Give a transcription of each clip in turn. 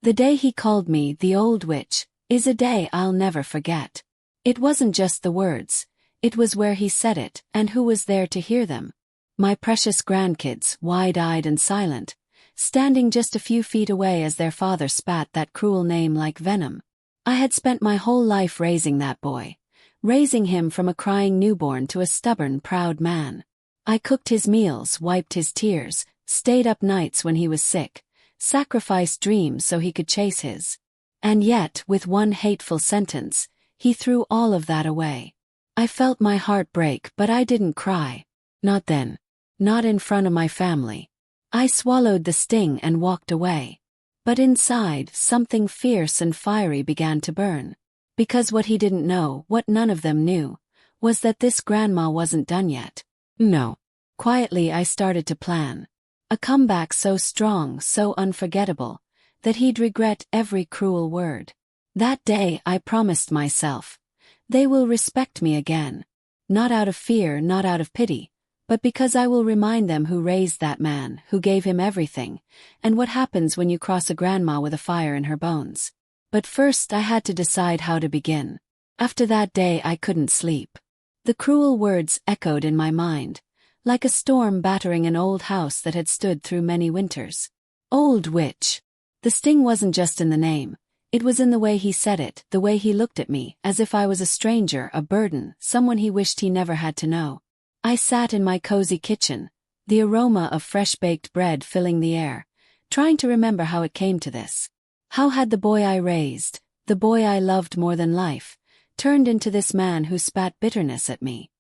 The day he called me the old witch is a day I'll never forget. It wasn't just the words, it was where he said it and who was there to hear them. My precious grandkids, wide-eyed and silent, standing just a few feet away as their father spat that cruel name like venom. I had spent my whole life raising that boy, raising him from a crying newborn to a stubborn, proud man. I cooked his meals, wiped his tears, stayed up nights when he was sick, sacrificed dreams so he could chase his. And yet, with one hateful sentence, he threw all of that away. I felt my heart break, but I didn't cry. Not then. Not in front of my family. I swallowed the sting and walked away. But inside, something fierce and fiery began to burn. Because what he didn't know, what none of them knew, was that this grandma wasn't done yet. No. Quietly I started to plan. A comeback so strong, so unforgettable, that he'd regret every cruel word. That day I promised myself, they will respect me again. Not out of fear, not out of pity, but because I will remind them who raised that man, who gave him everything, and what happens when you cross a grandma with a fire in her bones. But first I had to decide how to begin. After that day I couldn't sleep. The cruel words echoed in my mind, like a storm battering an old house that had stood through many winters. Old witch. The sting wasn't just in the name. It was in the way he said it, the way he looked at me, as if I was a stranger, a burden, someone he wished he never had to know. I sat in my cozy kitchen, the aroma of fresh-baked bread filling the air, trying to remember how it came to this. How had the boy I raised, the boy I loved more than life, turned into this man who spat bitterness at me?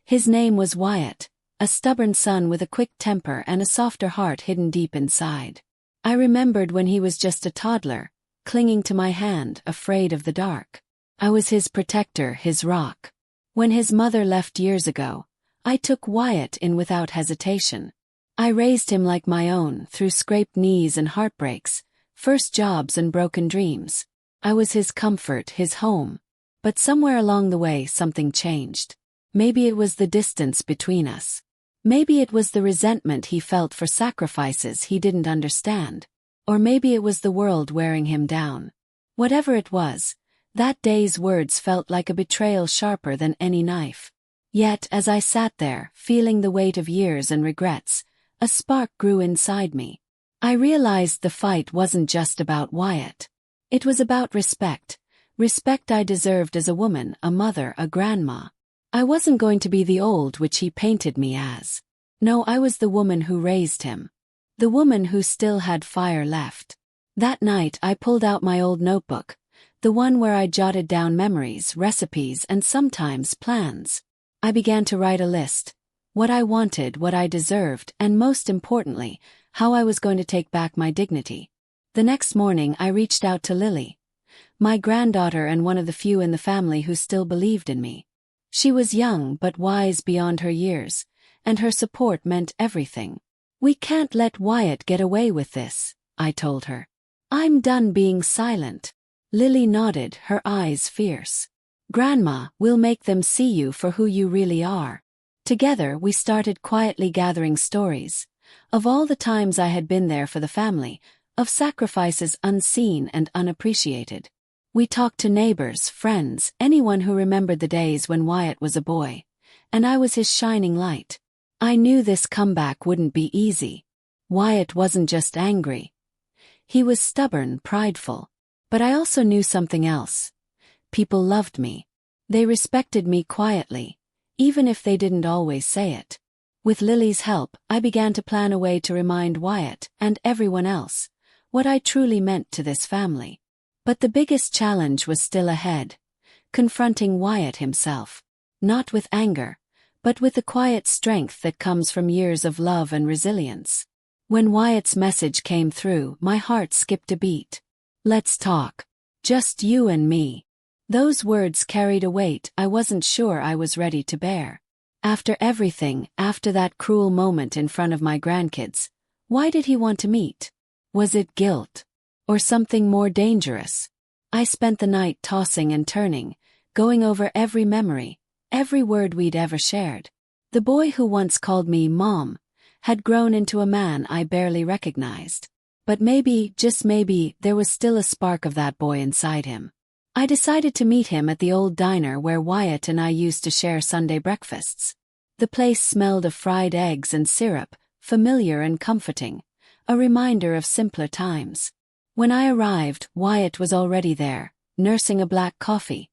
His name was Wyatt, a stubborn son with a quick temper and a softer heart hidden deep inside. I remembered when he was just a toddler, clinging to my hand, afraid of the dark. I was his protector, his rock. When his mother left years ago, I took Wyatt in without hesitation. I raised him like my own, through scraped knees and heartbreaks, first jobs and broken dreams. I was his comfort, his home. But somewhere along the way something changed. Maybe it was the distance between us. Maybe it was the resentment he felt for sacrifices he didn't understand. Or maybe it was the world wearing him down. Whatever it was, that day's words felt like a betrayal sharper than any knife. Yet, as I sat there, feeling the weight of years and regrets, a spark grew inside me. I realized the fight wasn't just about Wyatt. It was about respect. Respect I deserved as a woman, a mother, a grandma. I wasn't going to be the old witch he painted me as. No, I was the woman who raised him. The woman who still had fire left. That night I pulled out my old notebook, the one where I jotted down memories, recipes, and sometimes plans. I began to write a list. What I wanted, what I deserved, and most importantly, how I was going to take back my dignity. The next morning I reached out to Lily, my granddaughter and one of the few in the family who still believed in me. She was young but wise beyond her years, and her support meant everything. "We can't let Wyatt get away with this," I told her. "I'm done being silent." Lily nodded, her eyes fierce. "Grandma, we'll make them see you for who you really are." Together we started quietly gathering stories, of all the times I had been there for the family, of sacrifices unseen and unappreciated. We talked to neighbors, friends, anyone who remembered the days when Wyatt was a boy, and I was his shining light. I knew this comeback wouldn't be easy. Wyatt wasn't just angry. He was stubborn, prideful. But I also knew something else. People loved me. They respected me quietly, even if they didn't always say it. With Lily's help, I began to plan a way to remind Wyatt, and everyone else, what I truly meant to this family. But the biggest challenge was still ahead, confronting Wyatt himself. Not with anger, but with the quiet strength that comes from years of love and resilience. When Wyatt's message came through, my heart skipped a beat. "Let's talk. Just you and me." Those words carried a weight I wasn't sure I was ready to bear. After everything, after that cruel moment in front of my grandkids, why did he want to meet? Was it guilt? Or something more dangerous? I spent the night tossing and turning, going over every memory, every word we'd ever shared. The boy who once called me Mom had grown into a man I barely recognized. But maybe, just maybe, there was still a spark of that boy inside him. I decided to meet him at the old diner where Wyatt and I used to share Sunday breakfasts. The place smelled of fried eggs and syrup, familiar and comforting, a reminder of simpler times. When I arrived, Wyatt was already there, nursing a black coffee.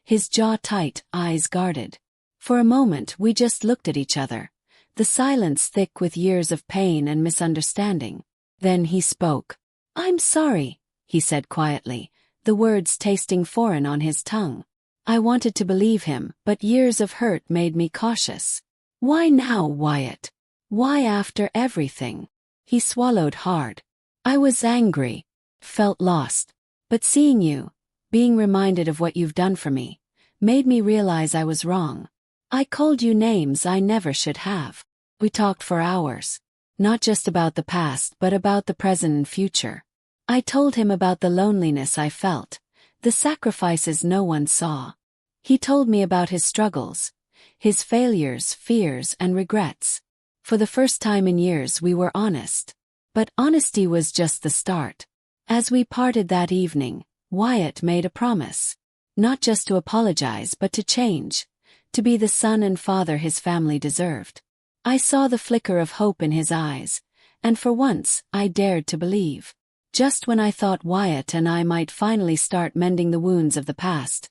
His jaw tight, eyes guarded. For a moment we just looked at each other, the silence thick with years of pain and misunderstanding. Then he spoke. "I'm sorry," he said quietly, the words tasting foreign on his tongue. I wanted to believe him, but years of hurt made me cautious. "Why now, Wyatt? Why after everything?" He swallowed hard. "I was angry, felt lost. But seeing you, being reminded of what you've done for me, made me realize I was wrong. I called you names I never should have." We talked for hours. Not just about the past but about the present and future. I told him about the loneliness I felt, the sacrifices no one saw. He told me about his struggles, his failures, fears, and regrets. For the first time in years we were honest. But honesty was just the start. As we parted that evening, Wyatt made a promise. Not just to apologize but to change, to be the son and father his family deserved. I saw the flicker of hope in his eyes, and for once I dared to believe. Just when I thought Wyatt and I might finally start mending the wounds of the past,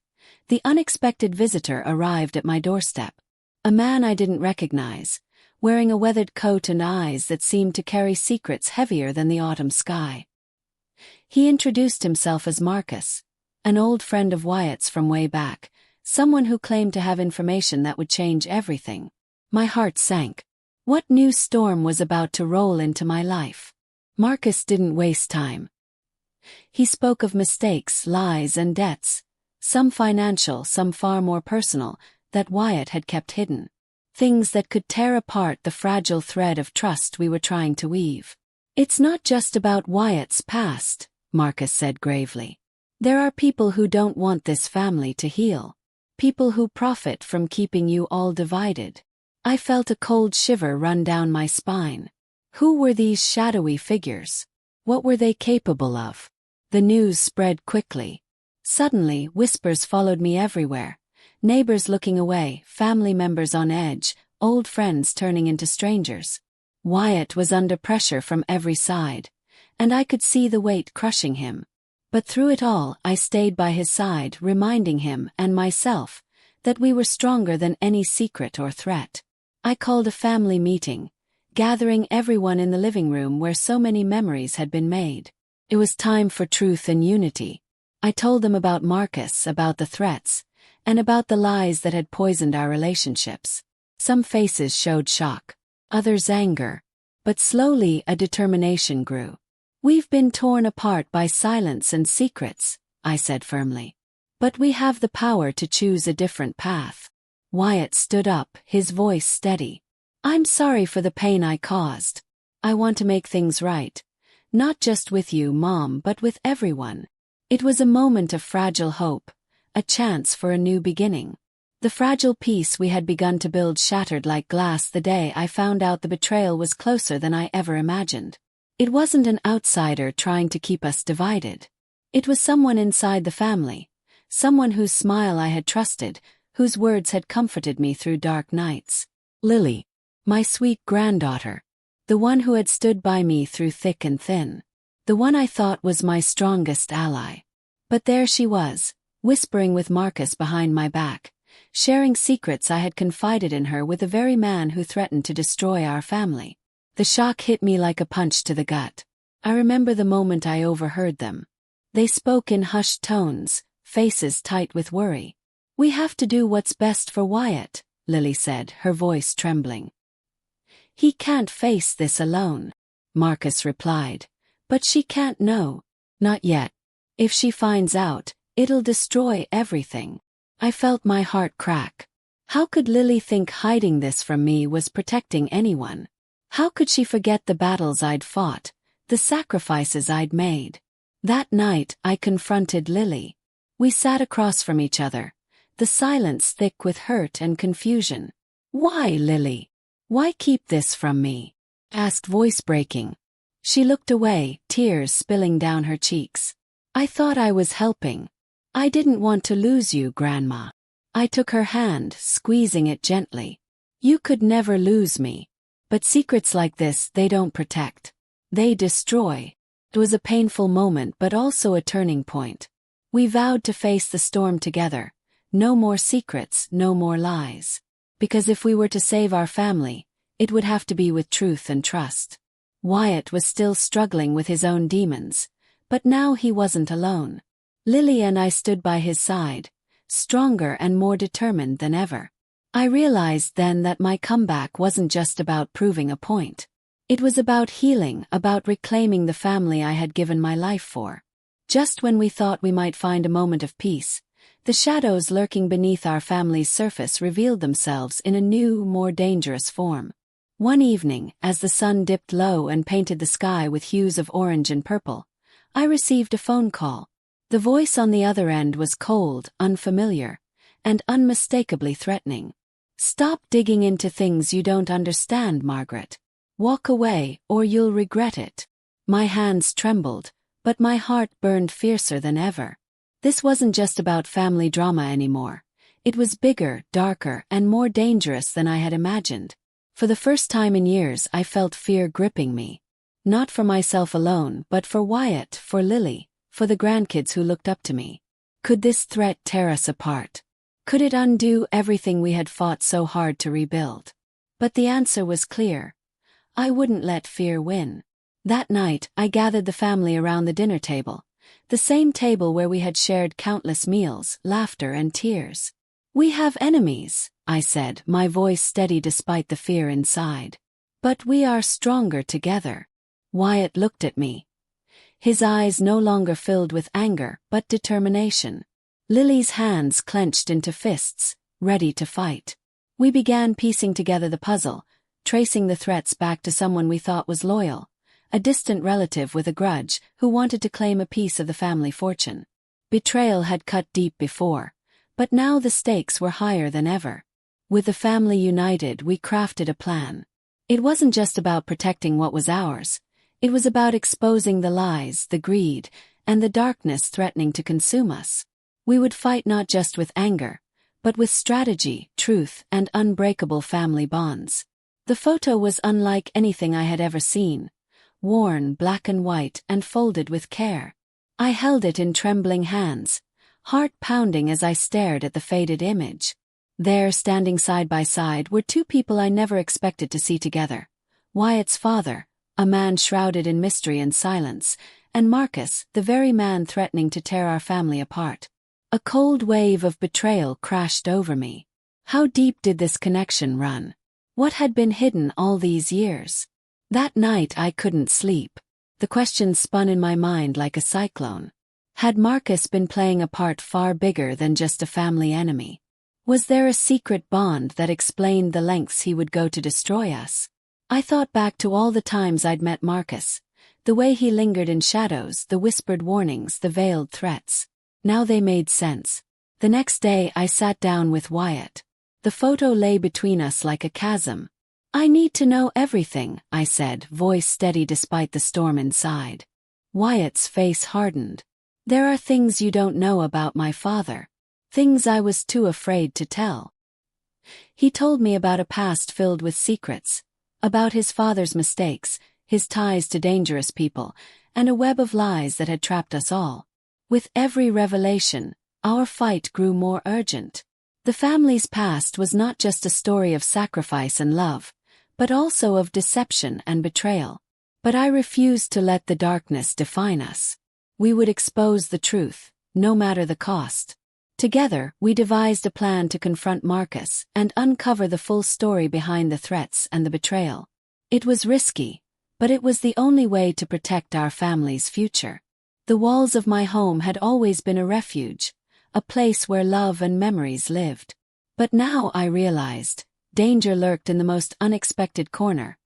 the unexpected visitor arrived at my doorstep. A man I didn't recognize, wearing a weathered coat and eyes that seemed to carry secrets heavier than the autumn sky. He introduced himself as Marcus, an old friend of Wyatt's from way back, someone who claimed to have information that would change everything. My heart sank. What new storm was about to roll into my life? Marcus didn't waste time. He spoke of mistakes, lies, and debts, some financial, some far more personal, that Wyatt had kept hidden. Things that could tear apart the fragile thread of trust we were trying to weave. "It's not just about Wyatt's past," Marcus said gravely. "There are people who don't want this family to heal. People who profit from keeping you all divided." I felt a cold shiver run down my spine. Who were these shadowy figures? What were they capable of? The news spread quickly. Suddenly, whispers followed me everywhere. Neighbors looking away, family members on edge, old friends turning into strangers. Wyatt was under pressure from every side, and I could see the weight crushing him. But through it all, I stayed by his side, reminding him and myself that we were stronger than any secret or threat. I called a family meeting, gathering everyone in the living room where so many memories had been made. It was time for truth and unity. I told them about Marcus, about the threats, and about the lies that had poisoned our relationships. Some faces showed shock, others anger, but slowly a determination grew. "We've been torn apart by silence and secrets," I said firmly. "But we have the power to choose a different path." Wyatt stood up, his voice steady. "I'm sorry for the pain I caused. I want to make things right. Not just with you, Mom, but with everyone." It was a moment of fragile hope, a chance for a new beginning. The fragile peace we had begun to build shattered like glass the day I found out the betrayal was closer than I ever imagined. It wasn't an outsider trying to keep us divided. It was someone inside the family, someone whose smile I had trusted, whose words had comforted me through dark nights. Lily, my sweet granddaughter, the one who had stood by me through thick and thin, the one I thought was my strongest ally. But there she was, whispering with Marcus behind my back, sharing secrets I had confided in her with the very man who threatened to destroy our family. The shock hit me like a punch to the gut. I remember the moment I overheard them. They spoke in hushed tones, faces tight with worry. "We have to do what's best for Wyatt," Lily said, her voice trembling. "He can't face this alone," Marcus replied. "But she can't know. Not yet. If she finds out, it'll destroy everything." I felt my heart crack. How could Lily think hiding this from me was protecting anyone? How could she forget the battles I'd fought, the sacrifices I'd made? That night, I confronted Lily. We sat across from each other, the silence thick with hurt and confusion. "Why, Lily? Why keep this from me?" asked, voice breaking. She looked away, tears spilling down her cheeks. I thought I was helping. I didn't want to lose you, Grandma. I took her hand, squeezing it gently. You could never lose me. But secrets like this, they don't protect. They destroy. It was a painful moment but also a turning point. We vowed to face the storm together. No more secrets, no more lies. Because if we were to save our family, it would have to be with truth and trust. Wyatt was still struggling with his own demons, but now he wasn't alone. Lily and I stood by his side, stronger and more determined than ever. I realized then that my comeback wasn't just about proving a point. It was about healing, about reclaiming the family I had given my life for. Just when we thought we might find a moment of peace, the shadows lurking beneath our family's surface revealed themselves in a new, more dangerous form. One evening, as the sun dipped low and painted the sky with hues of orange and purple, I received a phone call. The voice on the other end was cold, unfamiliar, and unmistakably threatening. Stop digging into things you don't understand, Margaret. Walk away, or you'll regret it. My hands trembled, but my heart burned fiercer than ever. This wasn't just about family drama anymore. It was bigger, darker, and more dangerous than I had imagined. For the first time in years, I felt fear gripping me. Not for myself alone, but for Wyatt, for Lily, for the grandkids who looked up to me. Could this threat tear us apart? Could it undo everything we had fought so hard to rebuild? But the answer was clear. I wouldn't let fear win. That night, I gathered the family around the dinner table, the same table where we had shared countless meals, laughter, and tears. We have enemies, I said, my voice steady despite the fear inside. But we are stronger together. Wyatt looked at me. His eyes no longer filled with anger, but determination. Lily's hands clenched into fists, ready to fight. We began piecing together the puzzle, tracing the threats back to someone we thought was loyal, a distant relative with a grudge who wanted to claim a piece of the family fortune. Betrayal had cut deep before, but now the stakes were higher than ever. With the family united, we crafted a plan. It wasn't just about protecting what was ours. It was about exposing the lies, the greed, and the darkness threatening to consume us. We would fight not just with anger, but with strategy, truth, and unbreakable family bonds. The photo was unlike anything I had ever seen. Worn, black and white, and folded with care. I held it in trembling hands, heart pounding as I stared at the faded image. There, standing side by side, were two people I never expected to see together. Wyatt's father, a man shrouded in mystery and silence, and Marcus, the very man threatening to tear our family apart. A cold wave of betrayal crashed over me. How deep did this connection run? What had been hidden all these years? That night I couldn't sleep. The questions spun in my mind like a cyclone. Had Marcus been playing a part far bigger than just a family enemy? Was there a secret bond that explained the lengths he would go to destroy us? I thought back to all the times I'd met Marcus, the way he lingered in shadows, the whispered warnings, the veiled threats. Now they made sense. The next day I sat down with Wyatt. The photo lay between us like a chasm. I need to know everything, I said, voice steady despite the storm inside. Wyatt's face hardened. There are things you don't know about my father. Things I was too afraid to tell. He told me about a past filled with secrets, about his father's mistakes, his ties to dangerous people, and a web of lies that had trapped us all. With every revelation, our fight grew more urgent. The family's past was not just a story of sacrifice and love, but also of deception and betrayal. But I refused to let the darkness define us. We would expose the truth, no matter the cost. Together, we devised a plan to confront Marcus and uncover the full story behind the threats and the betrayal. It was risky, but it was the only way to protect our family's future. The walls of my home had always been a refuge, a place where love and memories lived. But now I realized, danger lurked in the most unexpected corner,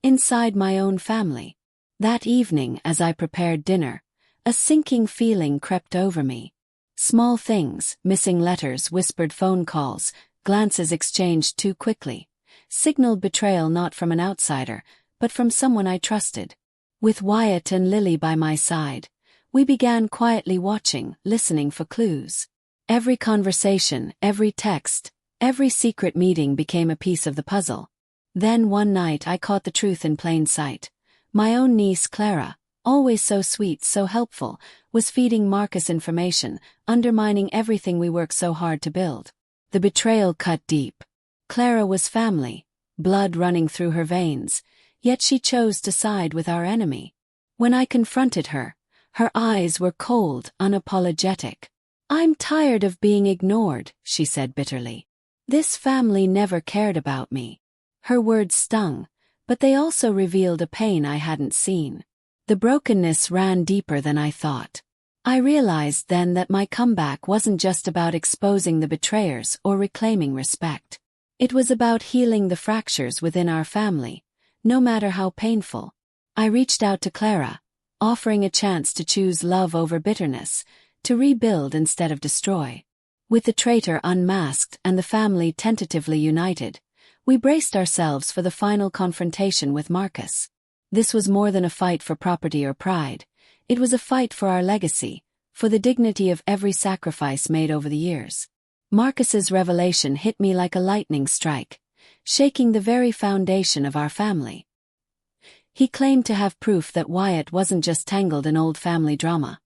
inside my own family. That evening, as I prepared dinner, a sinking feeling crept over me. Small things, missing letters, whispered phone calls, glances exchanged too quickly, signaled betrayal not from an outsider, but from someone I trusted. With Wyatt and Lily by my side, we began quietly watching, listening for clues. Every conversation, every text, every secret meeting became a piece of the puzzle. Then one night I caught the truth in plain sight. My own niece Clara, always so sweet, so helpful, was feeding Marcus information, undermining everything we worked so hard to build. The betrayal cut deep. Clara was family, blood running through her veins, yet she chose to side with our enemy. When I confronted her, her eyes were cold, unapologetic. "I'm tired of being ignored," she said bitterly. "This family never cared about me." Her words stung, but they also revealed a pain I hadn't seen. The brokenness ran deeper than I thought. I realized then that my comeback wasn't just about exposing the betrayers or reclaiming respect. It was about healing the fractures within our family, no matter how painful. I reached out to Clara, offering a chance to choose love over bitterness, to rebuild instead of destroy. With the traitor unmasked and the family tentatively united, we braced ourselves for the final confrontation with Marcus. This was more than a fight for property or pride. It was a fight for our legacy, for the dignity of every sacrifice made over the years. Marcus's revelation hit me like a lightning strike, shaking the very foundation of our family. He claimed to have proof that Wyatt wasn't just tangled in old family drama.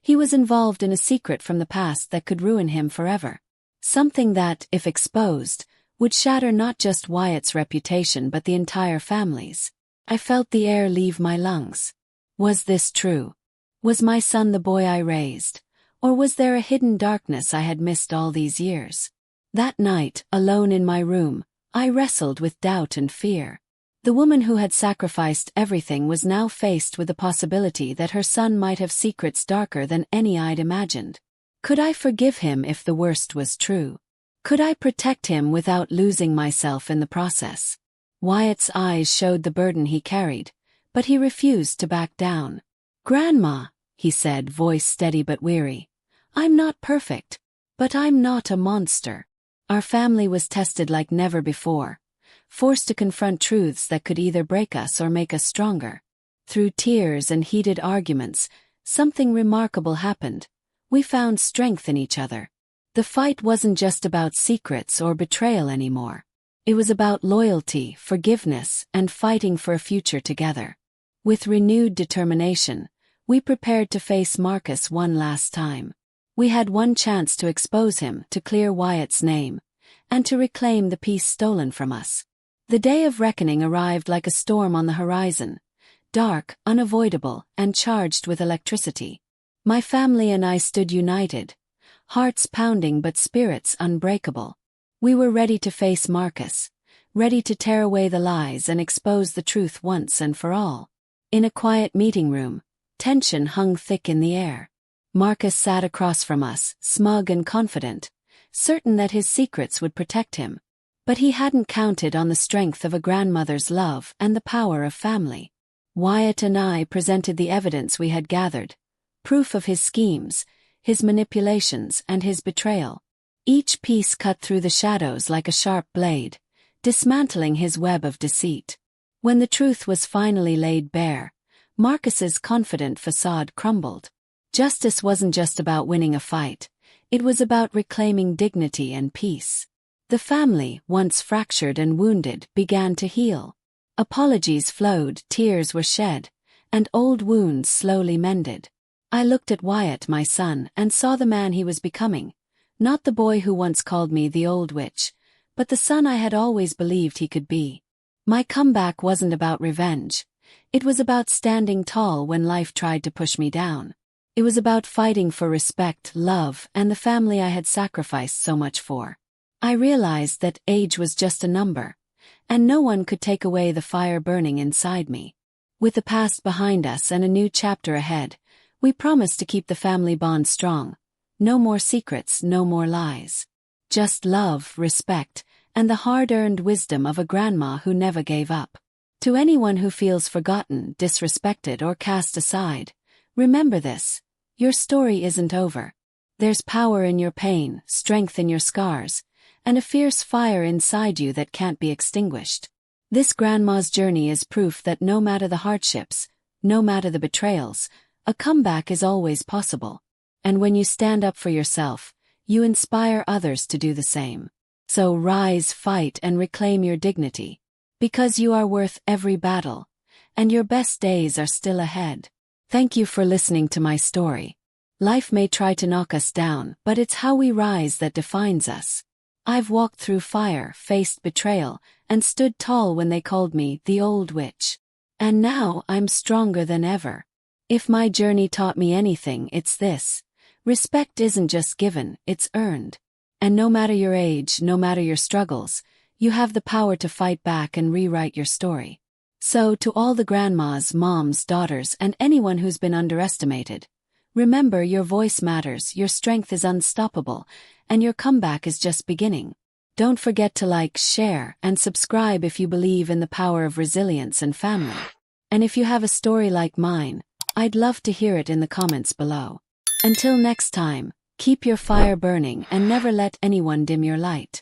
He was involved in a secret from the past that could ruin him forever. Something that, if exposed, would shatter not just Wyatt's reputation but the entire family's. I felt the air leave my lungs. Was this true? Was my son the boy I raised? Or was there a hidden darkness I had missed all these years? That night, alone in my room, I wrestled with doubt and fear. The woman who had sacrificed everything was now faced with the possibility that her son might have secrets darker than any I'd imagined. Could I forgive him if the worst was true? Could I protect him without losing myself in the process? Wyatt's eyes showed the burden he carried, but he refused to back down. "Grandma," he said, voice steady but weary, "I'm not perfect, but I'm not a monster." Our family was tested like never before, forced to confront truths that could either break us or make us stronger. Through tears and heated arguments, something remarkable happened. We found strength in each other. The fight wasn't just about secrets or betrayal anymore. It was about loyalty, forgiveness, and fighting for a future together. With renewed determination, we prepared to face Marcus one last time. We had one chance to expose him, to clear Wyatt's name, and to reclaim the peace stolen from us. The day of reckoning arrived like a storm on the horizon, dark, unavoidable, and charged with electricity. My family and I stood united, hearts pounding but spirits unbreakable. We were ready to face Marcus, ready to tear away the lies and expose the truth once and for all. In a quiet meeting room, tension hung thick in the air. Marcus sat across from us, smug and confident, certain that his secrets would protect him. But he hadn't counted on the strength of a grandmother's love and the power of family. Wyatt and I presented the evidence we had gathered, proof of his schemes, his manipulations, and his betrayal. Each piece cut through the shadows like a sharp blade, dismantling his web of deceit. When the truth was finally laid bare, Marcus's confident facade crumbled. Justice wasn't just about winning a fight, it was about reclaiming dignity and peace. The family, once fractured and wounded, began to heal. Apologies flowed, tears were shed, and old wounds slowly mended. I looked at Wyatt, my son, and saw the man he was becoming. Not the boy who once called me the old witch, but the son I had always believed he could be. My comeback wasn't about revenge. It was about standing tall when life tried to push me down. It was about fighting for respect, love, and the family I had sacrificed so much for. I realized that age was just a number, and no one could take away the fire burning inside me. With the past behind us and a new chapter ahead, we promised to keep the family bond strong. No more secrets, no more lies. Just love, respect, and the hard-earned wisdom of a grandma who never gave up. To anyone who feels forgotten, disrespected, or cast aside, remember this: your story isn't over. There's power in your pain, strength in your scars, and a fierce fire inside you that can't be extinguished. This grandma's journey is proof that no matter the hardships, no matter the betrayals, a comeback is always possible. And when you stand up for yourself, you inspire others to do the same. So rise, fight, and reclaim your dignity. Because you are worth every battle, and your best days are still ahead. Thank you for listening to my story. Life may try to knock us down, but it's how we rise that defines us. I've walked through fire, faced betrayal, and stood tall when they called me the old witch. And now I'm stronger than ever. If my journey taught me anything, it's this: respect isn't just given, it's earned. And no matter your age, no matter your struggles, you have the power to fight back and rewrite your story. So, to all the grandmas, moms, daughters, and anyone who's been underestimated, remember, your voice matters, your strength is unstoppable, and your comeback is just beginning. Don't forget to like, share, and subscribe if you believe in the power of resilience and family. And if you have a story like mine, I'd love to hear it in the comments below. Until next time, keep your fire burning and never let anyone dim your light.